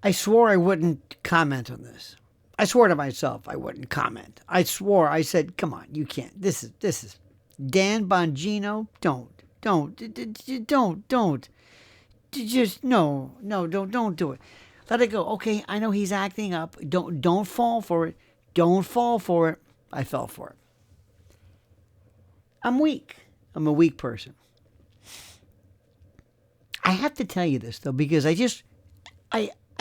I swore I wouldn't comment on this. I swore to myself I wouldn't comment. I swore. I said, "Come on, you can't. This is Dan Bongino. Don't. Just no, don't do it. Let it go. Okay, I know he's acting up. Don't fall for it. Don't fall for it." I fell for it. I'm weak. I'm a weak person. I have to tell you this though, because I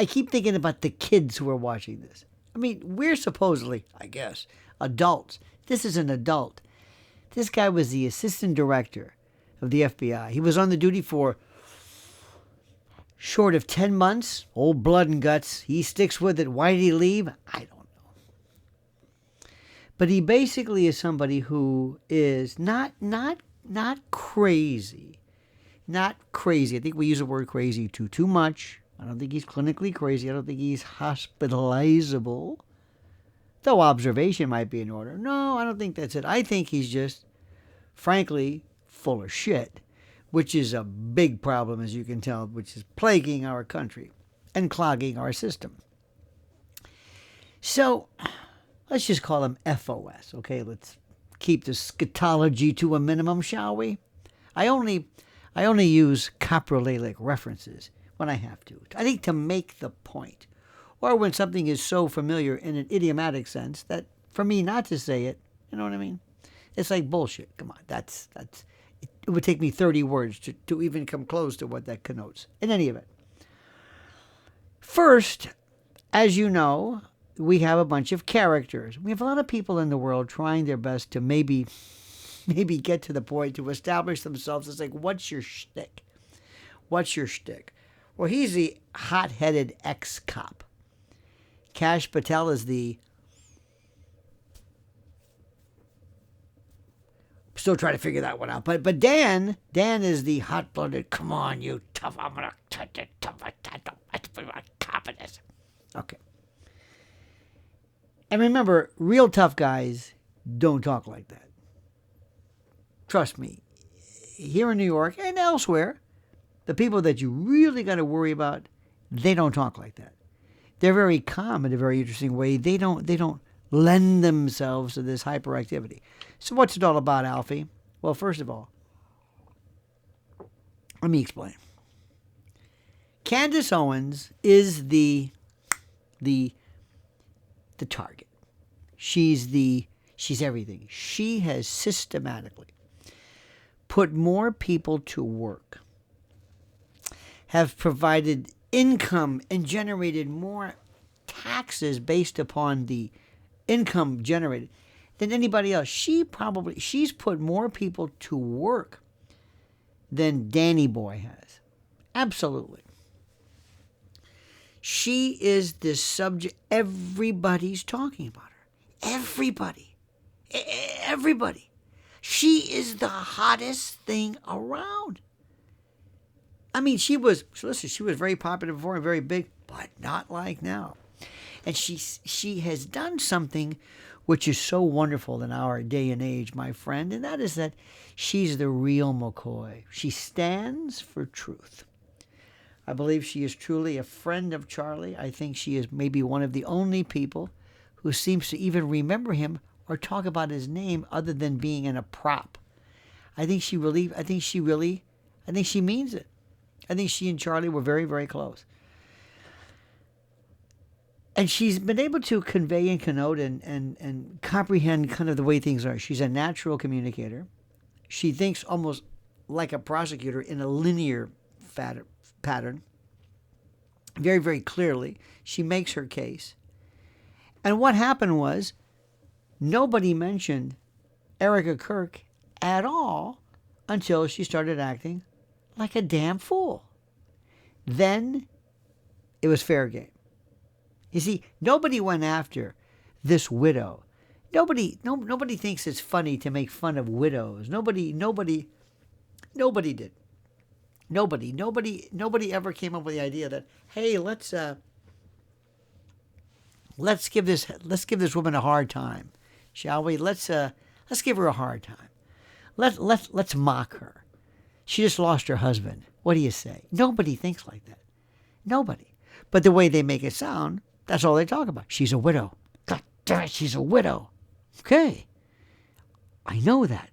keep thinking about the kids who are watching this. I mean, we're supposedly, I guess, adults. This is an adult. This guy was the assistant director of the FBI. He was on the duty for short of 10 months. Old blood and guts. He sticks with it. Why did he leave? I don't know. But he basically is somebody who is not crazy. Not crazy. I think we use the word crazy too much. I don't think he's clinically crazy. I don't think he's hospitalizable. Though observation might be in order. No, I don't think that's it. I think he's just, frankly, full of shit, which is a big problem, as you can tell, which is plaguing our country and clogging our system. So, let's just call him FOS, okay? Let's keep the scatology to a minimum, shall we? I only use coprolalic references when I have to. I think to make the point. Or when something is so familiar in an idiomatic sense that for me not to say it, you know what I mean? It's like bullshit. Come on, that's it would take me 30 words to even come close to what that connotes. In any event. First, as you know, we have a bunch of characters. We have a lot of people in the world trying their best to maybe get to the point to establish themselves as like, what's your shtick? What's your shtick? Well, he's the hot-headed ex-cop. Kash Patel is the... Still trying to figure that one out. But Dan is the hot-blooded, come on, you tough, I'm going to touch it, tough, I'm cop of this. Okay. And remember, real tough guys don't talk like that. Trust me. Here in New York and elsewhere, the people that you really got to worry about, they don't talk like that. They're very calm in a very interesting way. They don't lend themselves to this hyperactivity. So what's it all about, Alfie? Well, first of all, let me explain. Candace Owens is the target. She's everything. She has systematically put more people to work, have provided income and generated more taxes based upon the income generated than anybody else. She's put more people to work than Danny Boy has. Absolutely. She is the subject. Everybody's talking about her. Everybody. She is the hottest thing around. I mean, she was very popular before and very big, but not like now. And she has done something which is so wonderful in our day and age, my friend, and that is that she's the real McCoy. She stands for truth. I believe she is truly a friend of Charlie. I think she is maybe one of the only people who seems to even remember him or talk about his name other than being in a prop. I think she means it. I think she and Charlie were very, very close. And she's been able to convey and connote and comprehend kind of the way things are. She's a natural communicator. She thinks almost like a prosecutor in a linear pattern. Very, very clearly. She makes her case. And what happened was nobody mentioned Erica Kirk at all until she started acting like a damn fool. Then it was fair game. You see, nobody went after this widow. Nobody thinks it's funny to make fun of widows. Nobody did. Nobody ever came up with the idea that, hey, let's give this woman a hard time, shall we? Let's give her a hard time. Let's mock her. She just lost her husband. What do you say? Nobody thinks like that. Nobody. But the way they make it sound, that's all they talk about. She's a widow. God damn it, she's a widow. Okay. I know that.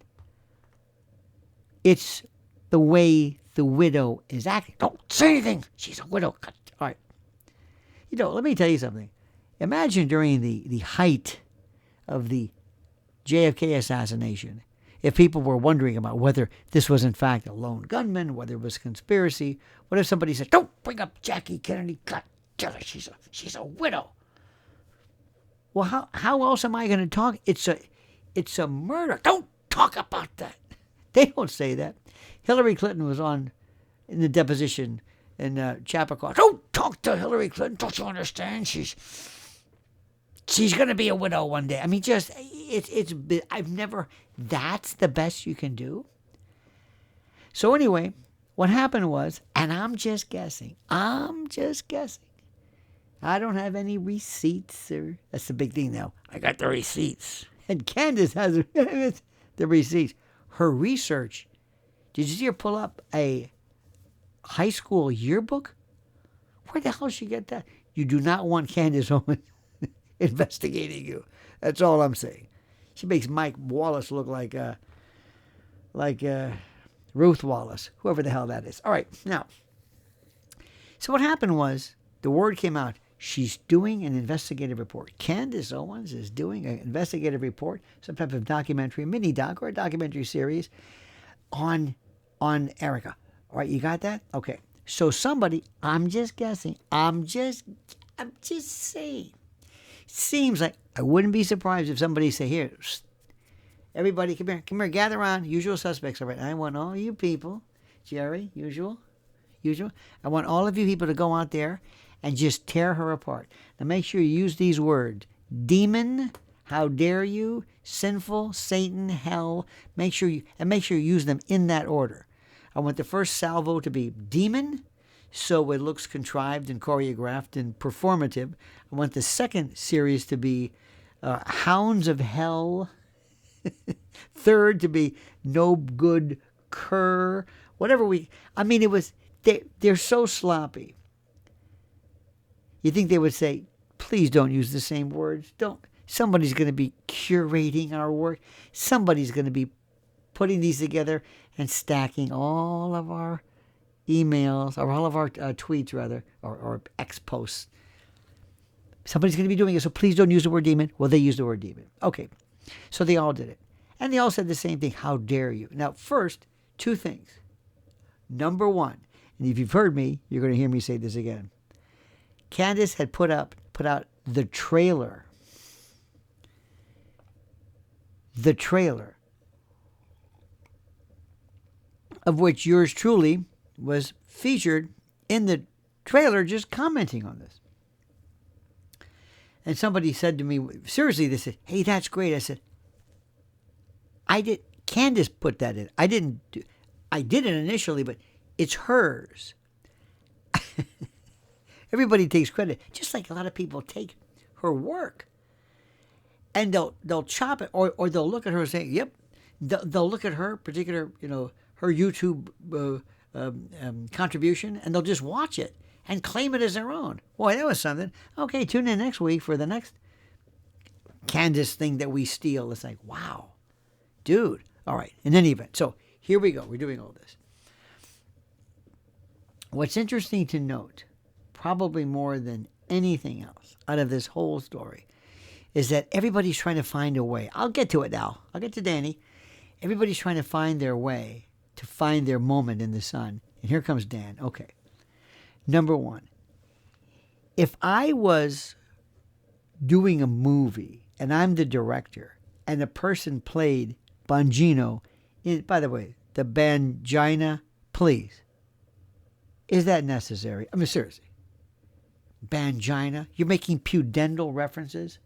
It's the way the widow is acting. Don't say anything. She's a widow. God. All right. Let me tell you something. Imagine during the height of the JFK assassination, if people were wondering about whether this was in fact a lone gunman, whether it was conspiracy, what if somebody said, "Don't bring up Jackie Kennedy. God damn it, she's a widow." Well, how else am I going to talk? It's a murder. Don't talk about that. They don't say that. Hillary Clinton was on in the deposition in Chappaqua. Don't talk to Hillary Clinton. Don't you understand? She's going to be a widow one day. I mean, I've never. That's the best you can do. So anyway, what happened was, and I'm just guessing. I don't have any receipts. That's the big thing now. I got the receipts. And Candace has the receipts. Her research. Did you see her pull up a high school yearbook? Where the hell did she get that? You do not want Candace Owens investigating you. That's all I'm saying. She makes Mike Wallace look like Ruth Wallace, whoever the hell that is. All right, now. So what happened was the word came out. She's doing an investigative report. Candace Owens is doing an investigative report, some type of documentary, mini doc or a documentary series on Erica. All right, you got that? Okay. So somebody, I'm just guessing, I'm just saying. Seems like I wouldn't be surprised if somebody say, "Here, everybody, come here, gather around, usual suspects." All right, I want all you people, Jerry, usual. I want all of you people to go out there and just tear her apart. Now make sure you use these words: demon, how dare you, sinful, Satan, hell. Make sure you use them in that order. I want the first salvo to be demon, so it looks contrived and choreographed and performative. I want the second series to be hounds of hell. Third to be no good cur. They're so sloppy. You think they would say, please don't use the same words. Somebody's going to be curating our work. Somebody's going to be putting these together and stacking all of our emails, or all of our tweets, rather, or X posts. Somebody's going to be doing it, so please don't use the word demon. Well, they used the word demon. Okay, so they all did it. And they all said the same thing: how dare you. Now, first, two things. Number one, and if you've heard me, you're going to hear me say this again. Candace had put out the trailer. The trailer, of which yours truly was featured in the trailer, just commenting on this. And somebody said to me, seriously, they said, "Hey, that's great." I said, Candace put that in. I did it initially, but it's hers. Everybody takes credit, just like a lot of people take her work. And they'll chop it, or they'll look at her and say, "Yep." They'll look at her particular, her YouTube contribution, and they'll just watch it and claim it as their own. Boy, that was something. Okay, tune in next week for the next Candace thing that we steal. It's like, wow, dude. All right, in any event, so here we go. We're doing all this. What's interesting to note, probably more than anything else out of this whole story, is that everybody's trying to find a way. I'll get to it now. I'll get to Danny. Everybody's trying to find their way, to find their moment in the sun. And here comes Dan. Okay. Number one, if I was doing a movie and I'm the director and a person played Bongino, by the way, the Bangina, please, is that necessary? I mean, seriously. Bangina? You're making pudendal references?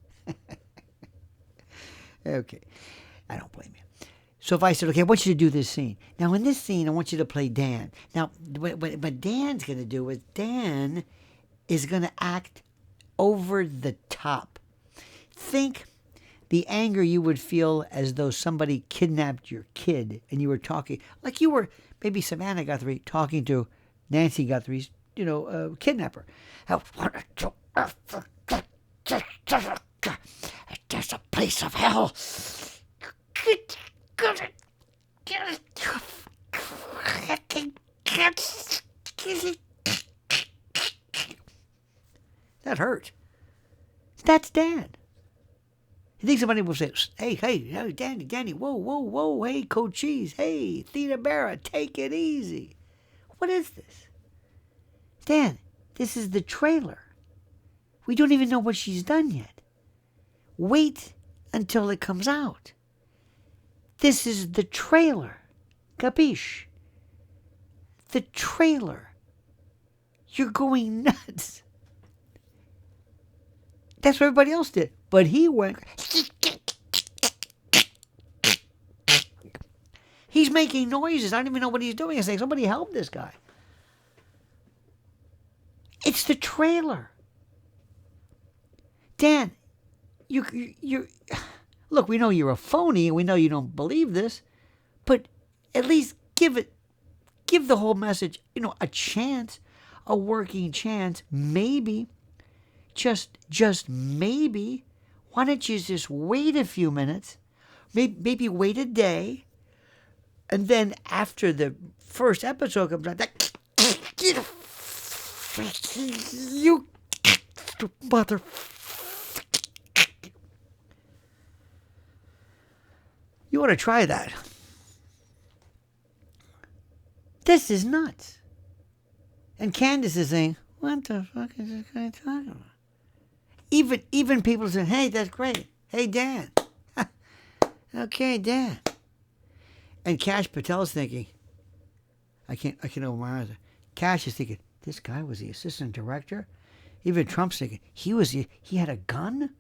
Okay. I don't blame you. So if I said, okay, I want you to do this scene. Now, in this scene, I want you to play Dan. Now, what Dan's going to do is Dan is going to act over the top. Think the anger you would feel as though somebody kidnapped your kid and you were talking, like you were maybe Savannah Guthrie talking to Nancy Guthrie's kidnap her. There's a place of hell. That hurt. That's Dan. You think somebody will say, hey, Danny, whoa, hey, Cochise, hey, Theta Barra, take it easy. What is this? Dan, this is the trailer. We don't even know what she's done yet. Wait until it comes out. This is the trailer. Capiche? The trailer. You're going nuts. That's what everybody else did. But he went. He's making noises. I don't even know what he's doing. I say, somebody help this guy. It's the trailer. Dan, you look, we know you're a phony and we know you don't believe this, but at least give the whole message, a chance, a working chance, maybe. Just maybe, why don't you just wait a few minutes, maybe wait a day, and then after the first episode comes out, you mother. You ought to try that. This is nuts. And Candace is saying, what the fuck is this guy talking about? Even people say, hey, that's great. Hey, Dan. Okay, Dan. And Cash Patel's thinking, I can't open my eyes. Cash is thinking, this guy was the assistant director? Even Trump's thinking, he had a gun?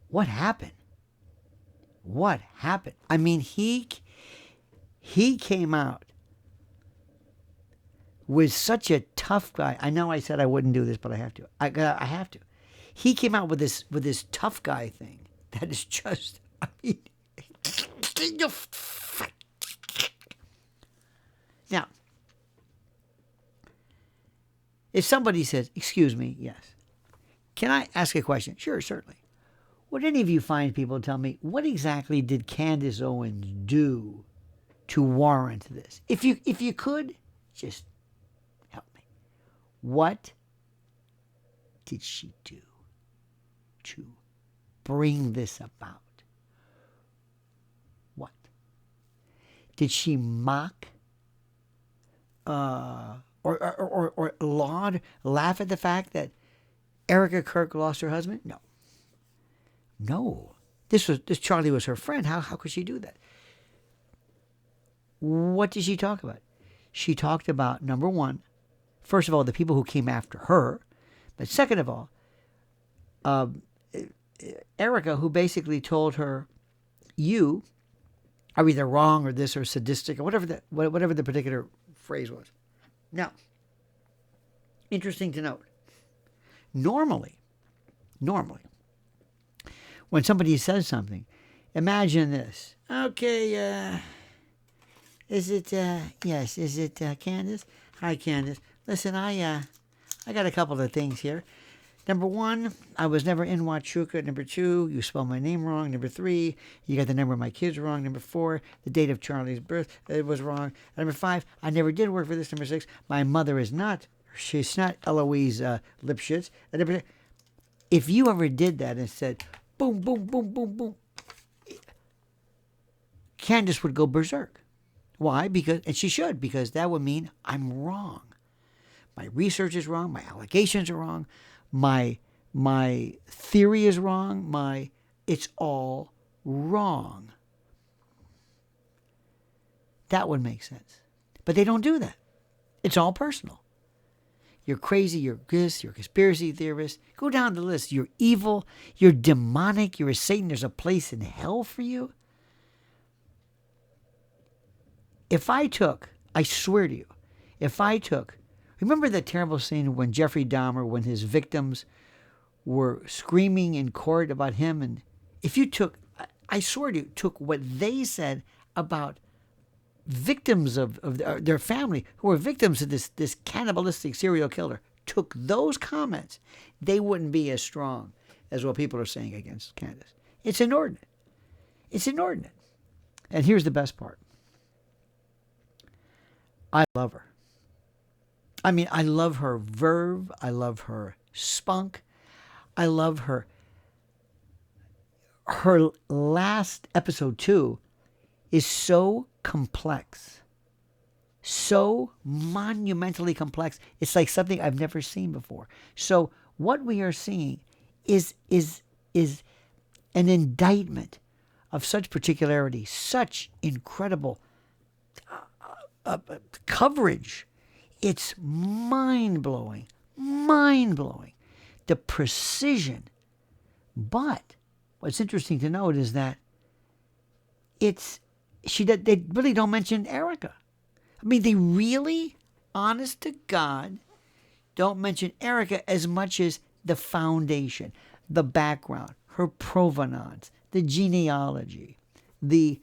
What happened? What happened? I mean, he came out with such a tough guy. I know I said I wouldn't do this, but I have to. I have to. He came out with this tough guy thing that is just, I mean, now, if somebody says, excuse me, yes, can I ask a question? Sure, certainly. Would any of you find people tell me, what exactly did Candace Owens do to warrant this? If you could, just help me. What did she do to bring this about? What? Did she mock or laud, laugh at the fact that Erica Kirk lost her husband? No. No. This Charlie was her friend. How could she do that? What did she talk about? She talked about, number one, first of all, the people who came after her, but second of all, Erica, who basically told her, you are either wrong or this or sadistic or whatever the particular phrase was. Now, interesting to note, normally, when somebody says something, imagine this. Okay, is it Candace? Hi, Candace. Listen, I got a couple of things here. Number one, I was never in Huachuca. Number two, you spelled my name wrong. Number three, you got the number of my kids wrong. Number four, the date of Charlie's birth was wrong. Number five, I never did work for this. Number six, my mother is not. She's not Eloise Lipschitz. If you ever did that and said, boom, boom, boom, boom, boom, Candace would go berserk. Why? And she should, because that would mean I'm wrong. My research is wrong. My allegations are wrong. My theory is wrong. It's all wrong. That would make sense. But they don't do that. It's all personal. You're crazy, you're this, you're a conspiracy theorist. Go down the list. You're evil, you're demonic, you're a Satan. There's a place in hell for you. I swear to you, remember that terrible scene when Jeffrey Dahmer, when his victims were screaming in court about him, and if you I swear to you, took what they said about victims of their family, who were victims of this cannibalistic serial killer, took those comments, they wouldn't be as strong as what people are saying against Candace. It's inordinate. It's inordinate. And here's the best part. I love her. I mean, I love her verve. I love her spunk. I love her. Her last episode 2 is so complex, so monumentally complex. It's like something I've never seen before. So what we are seeing is an indictment of such particularity, such incredible coverage. It's mind-blowing, mind-blowing, the precision. But what's interesting to note is that they really don't mention Erica. I mean, they really, honest to God, don't mention Erica as much as the foundation, the background, her provenance, the genealogy, the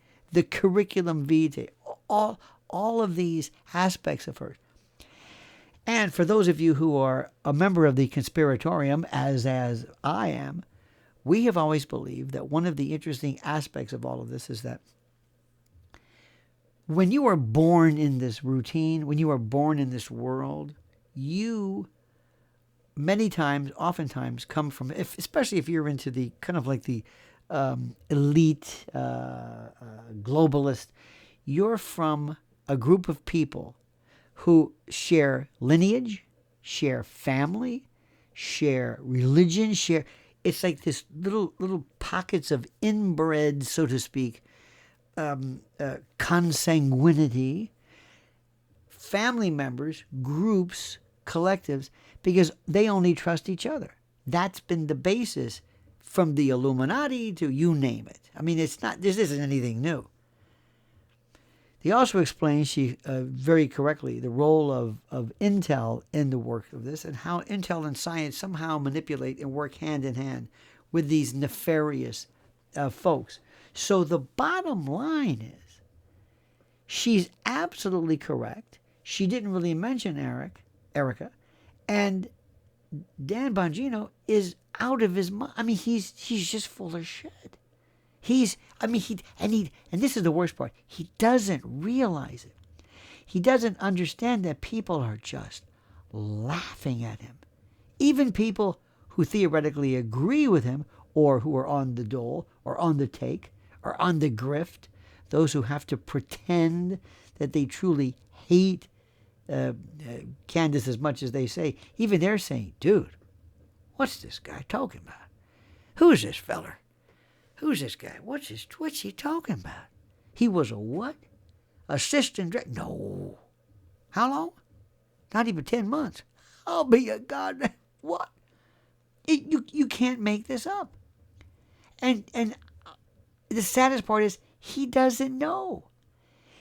curriculum vitae, all of these aspects of hers. And for those of you who are a member of the conspiratorium, as I am, we have always believed that one of the interesting aspects of all of this is that when you are born in this routine, when you are born in this world, you oftentimes come from, especially if you're into the kind of like the elite globalist, you're from a group of people who share lineage, share family, share religion, it's like this little pockets of inbred, so to speak, consanguinity, family members, groups, collectives, because they only trust each other. That's been the basis from the Illuminati to you name it. I mean, this isn't anything new. He also explains, very correctly, the role of intel in the work of this and how intel and science somehow manipulate and work hand in hand with these nefarious folks. So the bottom line is, she's absolutely correct. She didn't really mention Erica, and Dan Bongino is out of his mind. I mean, he's just full of shit. And this is the worst part. He doesn't realize it. He doesn't understand that people are just laughing at him. Even people who theoretically agree with him, or who are on the dole, or on the take, or on the grift, those who have to pretend that they truly hate Candace as much as they say, even they're saying, dude, what's this guy talking about? Who's this feller? Who's this guy? What's he talking about? He was a what? Assistant director? No. How long? Not even 10 months. I'll be a god. What? You can't make this up. And the saddest part is he doesn't know.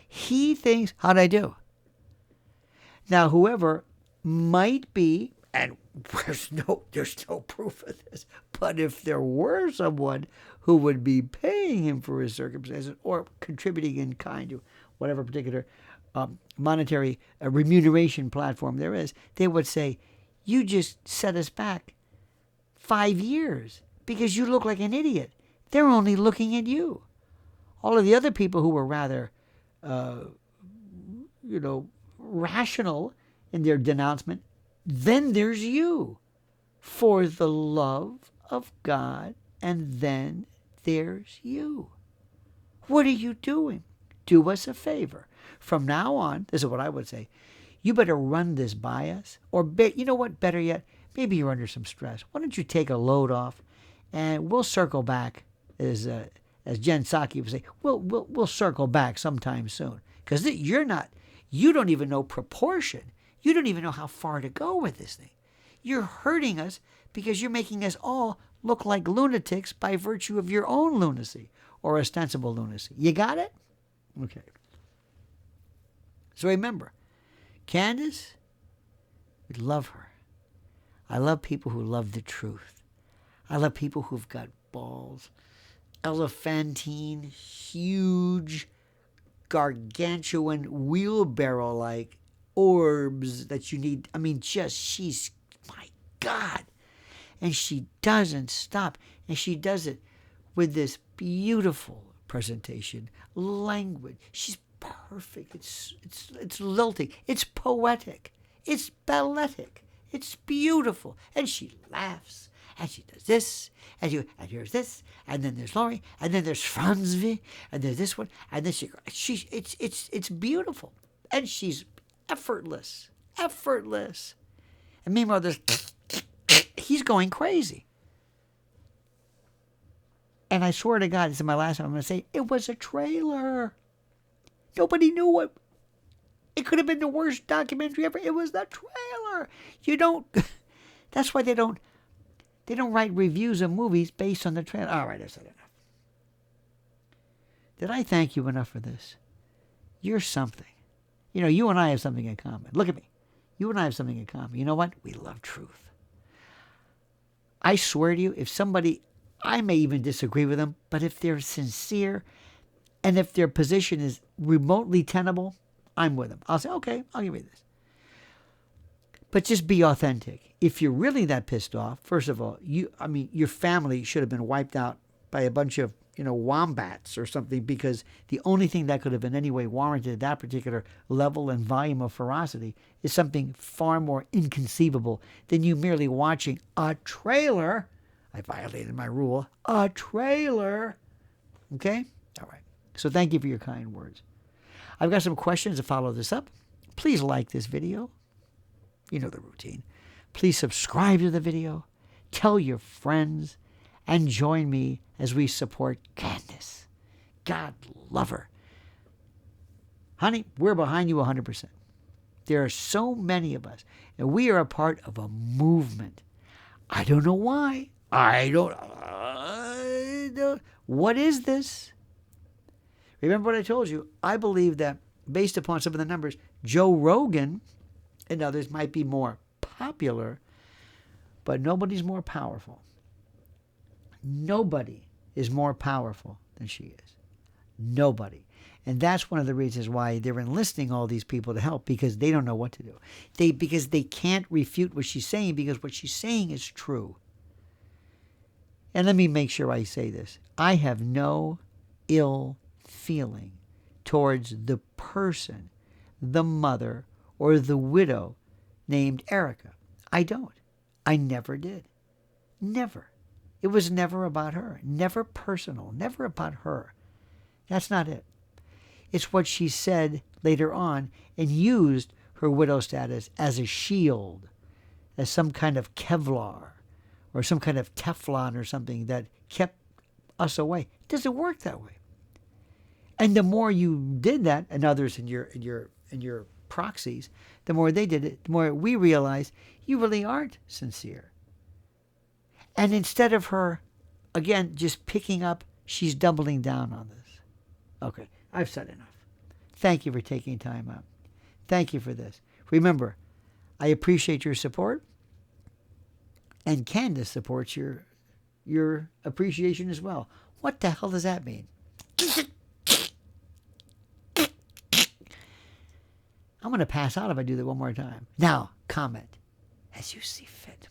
He thinks, how'd I do? Now, whoever might be, and there's no proof of this, but if there were someone who would be paying him for his circumstances or contributing in kind to whatever particular monetary remuneration platform there is, they would say, you just set us back 5 years because you look like an idiot. They're only looking at you. All of the other people who were rather, rational in their denouncement, then there's you, for the love of God, and then there's you. What are you doing? Do us a favor. From now on, this is what I would say, you better run this by us, or you know what, better yet, maybe you're under some stress. Why don't you take a load off, and we'll circle back, as Jen Psaki would say, we'll circle back sometime soon. Because you don't even know proportion. You don't even know how far to go with this thing. You're hurting us because you're making us all look like lunatics by virtue of your own lunacy or ostensible lunacy. You got it? Okay. So remember, Candace, we love her. I love people who love the truth. I love people who've got balls. Elephantine, huge, gargantuan wheelbarrow-like orbs that you need. I mean, she's, my God. And she doesn't stop. And she does it with this beautiful presentation, language. She's perfect. It's lilting. It's poetic. It's balletic. It's beautiful. And she laughs. And she does this. And here's this. And then there's Laurie. And then there's Franzvi. And there's this one. And then it's beautiful. And she's effortless. Effortless. And meanwhile, he's going crazy. And I swear to God, this is my last time I'm going to say, it was a trailer. Nobody knew what. It could have been the worst documentary ever. It was the trailer. That's why they don't write reviews of movies based on the trailer. All right, I've said enough. Did I thank you enough for this? You're something. You and I have something in common. Look at me. You and I have something in common. You know what? We love truth. I swear to you, if somebody, I may even disagree with them, but if they're sincere and if their position is remotely tenable, I'm with them. I'll say, okay, I'll give you this. But just be authentic. If you're really that pissed off, first of all, your family should have been wiped out by a bunch of, wombats or something, because the only thing that could have in any way warranted that particular level and volume of ferocity is something far more inconceivable than you merely watching a trailer. I violated my rule. A trailer. Okay? All right. So thank you for your kind words. I've got some questions to follow this up. Please like this video. You know the routine. Please subscribe to the video. Tell your friends. And join me as we support Candace. God love her. Honey, we're behind you 100%. There are so many of us. And we are a part of a movement. I don't know why. I don't. What is this? Remember what I told you? I believe that based upon some of the numbers, Joe Rogan and others might be more popular, but nobody's more powerful. Nobody is more powerful than she is. Nobody. And that's one of the reasons why they're enlisting all these people to help, because they don't know what to do. Because they can't refute what she's saying, because what she's saying is true. And let me make sure I say this. I have no ill feeling towards the person, the mother, or the widow named Erica. I don't. I never did. Never. It was never about her. Never personal. Never about her. That's not it. It's what she said later on and used her widow status as a shield, as some kind of Kevlar or some kind of Teflon or something that kept us away. It doesn't work that way. And the more you did that, and others in your proxies, the more they did it, the more we realized you really aren't sincere. And instead of her, again, just picking up, she's doubling down on this. Okay, I've said enough. Thank you for taking time out. Thank you for this. Remember, I appreciate your support, and Candace supports your appreciation as well. What the hell does that mean? I'm going to pass out if I do that one more time. Now, comment as you see fit.